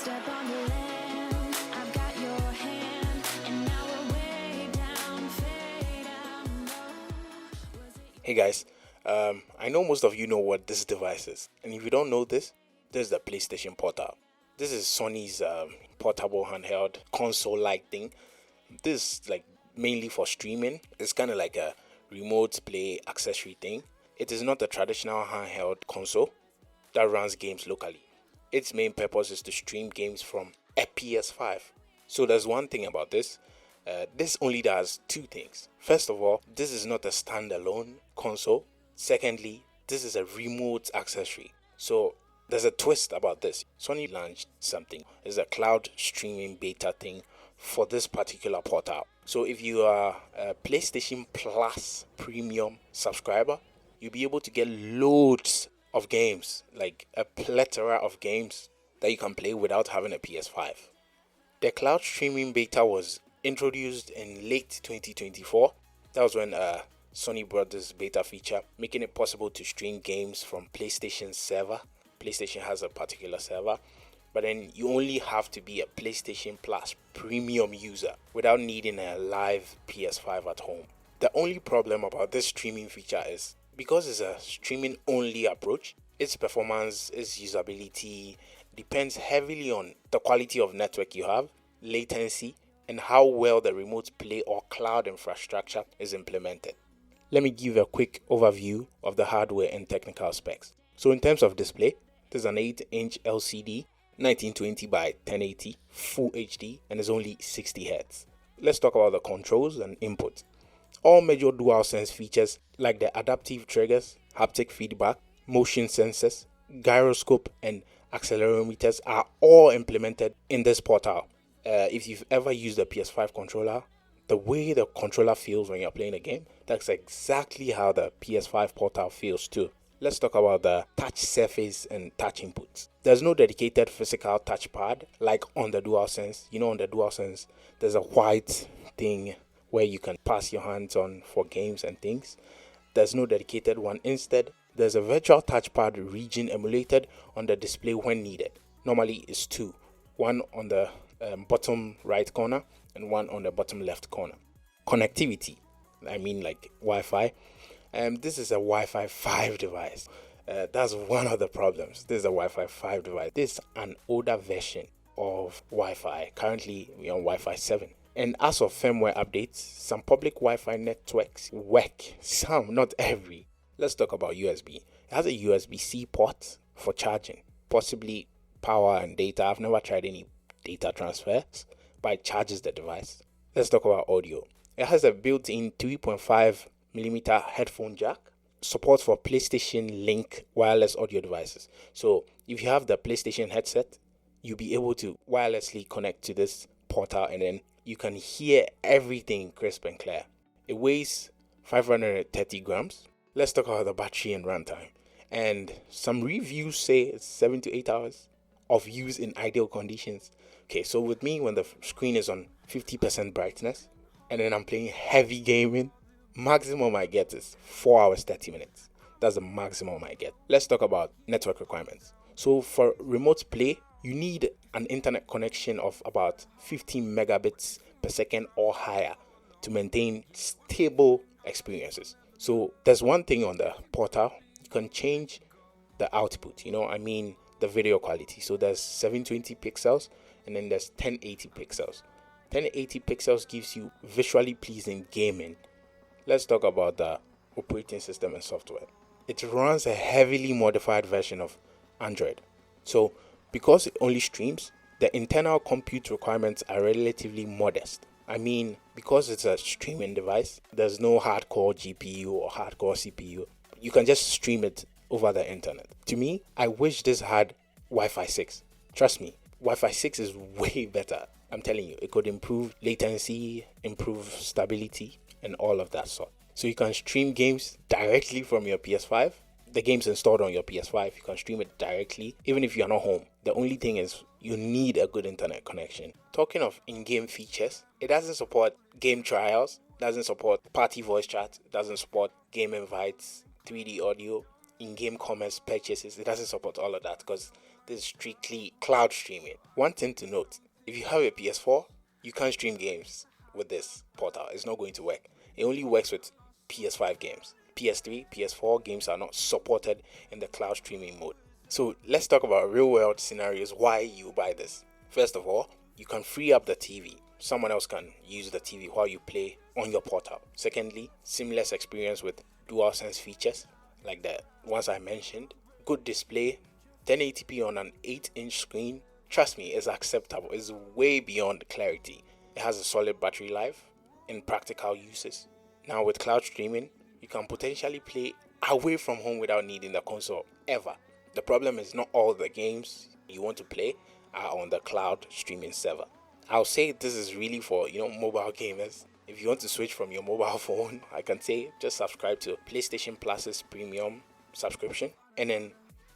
step on the land. I've got your hand, and now we're way down, fade out low. Hey guys, I know most of you know what this device is, and if you don't know this is the PlayStation Portal. This is Sony's portable handheld console-like thing. This is like mainly for streaming. It's kind of like a remote play accessory thing. It is not a traditional handheld console that runs games locally. Its main purpose is to stream games from a PS5. So there's one thing about this. This only does two things. First of all, this is not a standalone console. Secondly, this is a remote accessory. So there's a twist about this. Sony launched something. It's a cloud streaming beta thing for this particular portal. So if you are a PlayStation Plus premium subscriber, you'll be able to get loads of games, like a plethora of games that you can play without having a PS5. The cloud streaming beta was introduced in late 2024. That was when Sony brought this beta feature, making it possible to stream games from PlayStation server. PlayStation has a particular server, but then you only have to be a PlayStation Plus premium user without needing a live PS5 at home. The only problem about this streaming feature is because it's a streaming only approach, its performance, its usability depends heavily on the quality of network you have, latency, and how well the remote play or cloud infrastructure is implemented. Let me give a quick overview of the hardware and technical specs. So in terms of display, this is an 8-inch LCD, 1920 by 1080, Full HD, and is only 60 Hz. Let's talk about the controls and input. All major DualSense features like the adaptive triggers, haptic feedback, motion sensors, gyroscope, and accelerometers are all implemented in this portal. If you've ever used a PS5 controller, the way the controller feels when you're playing a game, that's exactly how the PS5 portal feels too. Let's talk about the touch surface and touch inputs. There's no dedicated physical touchpad like on the DualSense. You know, on the DualSense, there's a white thing where you can pass your hands on for games and things. There's no dedicated one. Instead, there's a virtual touchpad region emulated on the display when needed. Normally, it's two. One on the bottom right corner and one on the bottom left corner. Connectivity, I mean like Wi-Fi. This is a Wi-Fi 5 device. That's one of the problems. This is a Wi-Fi 5 device. This is an older version of Wi-Fi. Currently, we're on Wi-Fi 7. And as of firmware updates, some public Wi-Fi networks work. Some, not every. Let's talk about USB. It has a USB-C port for charging, possibly power and data. I've never tried any data transfers, but it charges the device. Let's talk about audio. It has a built-in 3.5mm headphone jack, support for PlayStation Link wireless audio devices. So if you have the PlayStation headset, you'll be able to wirelessly connect to this portal and then you can hear everything crisp and clear. It weighs 530 grams. Let's talk about the battery and runtime. And some reviews say it's 7 to 8 hours of use in ideal conditions. Okay, so with me, when the screen is on 50% brightness and then I'm playing heavy gaming, maximum I get is 4 hours 30 minutes. That's the maximum I get. Let's talk about network requirements. So for remote play, you need an internet connection of about 15 megabits per second or higher to maintain stable experiences. So there's one thing on the portal, you can change the output, the video quality. So there's 720 pixels and then there's 1080 pixels. 1080 pixels gives you visually pleasing gaming. Let's talk about the operating system and software. It runs a heavily modified version of Android. So because it only streams, the internal compute requirements are relatively modest. Because it's a streaming device, there's no hardcore GPU or hardcore CPU. You can just stream it over the internet. To me, I wish this had Wi-Fi 6. Trust me, Wi-Fi 6 is way better. I'm telling you, it could improve latency, improve stability, and all of that sort. So you can stream games directly from your PS5. The game's installed on your PS5. You can stream it directly, even if you're not home. The only thing is you need a good internet connection. Talking of in-game features, it doesn't support game trials, doesn't support party voice chat, doesn't support game invites, 3D audio, in-game commerce purchases. It doesn't support all of that because this is strictly cloud streaming. One thing to note, if you have a PS4, you can't stream games with this portal. It's not going to work. It only works with PS5 games. PS3, PS4 games are not supported in the cloud streaming mode. So let's talk about real world scenarios why you buy this. First of all, you can free up the TV. Someone else can use the TV while you play on your portal. Secondly, seamless experience with DualSense features like the ones I mentioned. Good display, 1080p on an 8-inch screen. Trust me, it's acceptable. It's way beyond clarity. It has a solid battery life in practical uses. Now with cloud streaming, you can potentially play away from home without needing the console ever. The problem is not all the games you want to play are on the cloud streaming server. I'll say this is really for mobile gamers. If you want to switch from your mobile phone, I can say just subscribe to PlayStation Plus's premium subscription. And then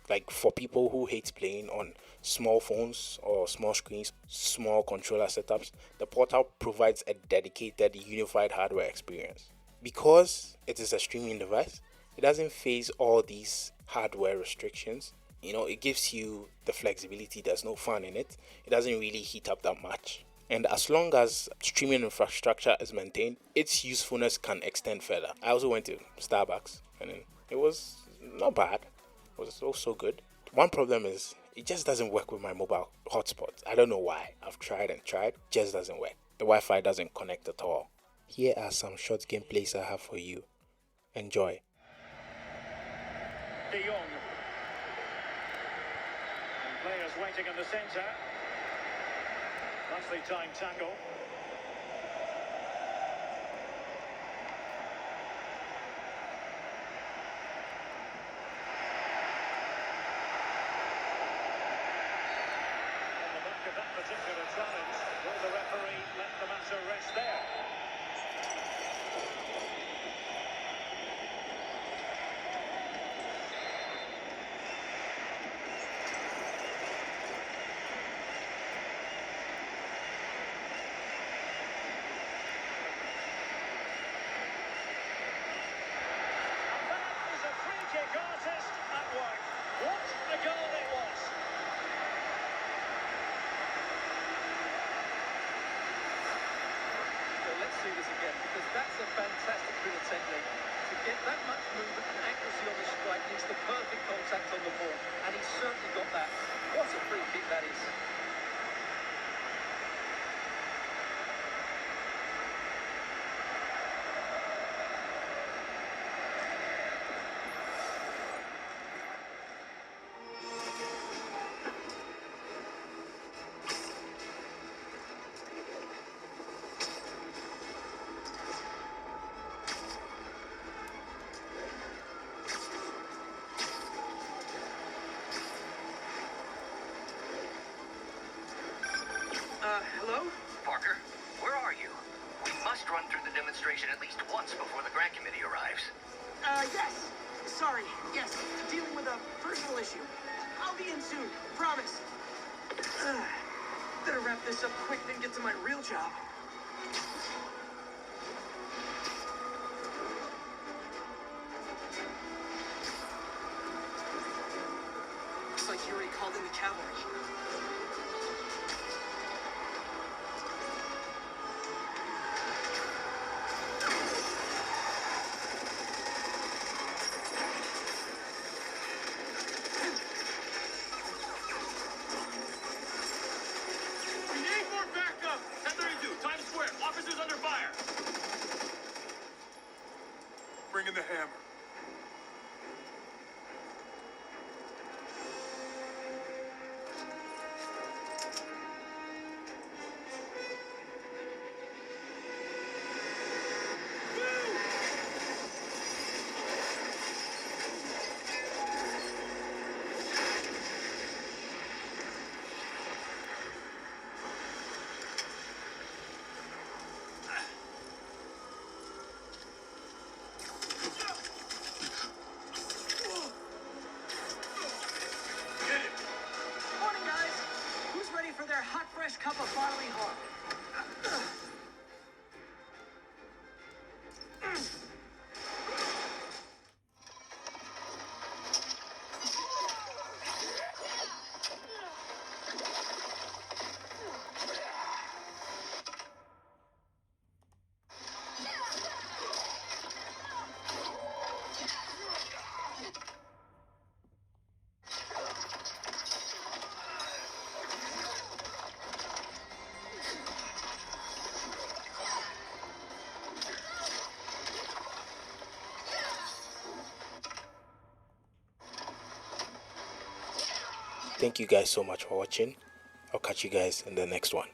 like for people who hate playing on small phones or small screens, small controller setups, the portal provides a dedicated unified hardware experience. Because it is a streaming device, it doesn't face all these hardware restrictions. It gives you the flexibility. There's no fan in it. It doesn't really heat up that much. And as long as streaming infrastructure is maintained, its usefulness can extend further. I also went to Starbucks and it was not bad. It was also good. One problem is it just doesn't work with my mobile hotspot. I don't know why. I've tried and tried. Just doesn't work. The Wi-Fi doesn't connect at all. Here are some short gameplays I have for you. Enjoy. De Jong. And players waiting in the centre. Nicely timed tackle. On the back of that particular challenge, will the referee let the matter rest there? Artist at work. What a goal it was! So let's see this again, because that's a fantastic bit of technique. To get that much movement and accuracy on the strike needs the perfect contact on the ball, and he's certainly got that. What a free kick that is. Hello? Parker, where are you? We must run through the demonstration at least once before the grant committee arrives. Yes. Sorry. Yes. Dealing with a personal issue. I'll be in soon. Promise. Better wrap this up quick than get to my real job. Looks like you already called in the cavalry. Bring in the hammer. Thank you guys so much for watching. I'll catch you guys in the next one.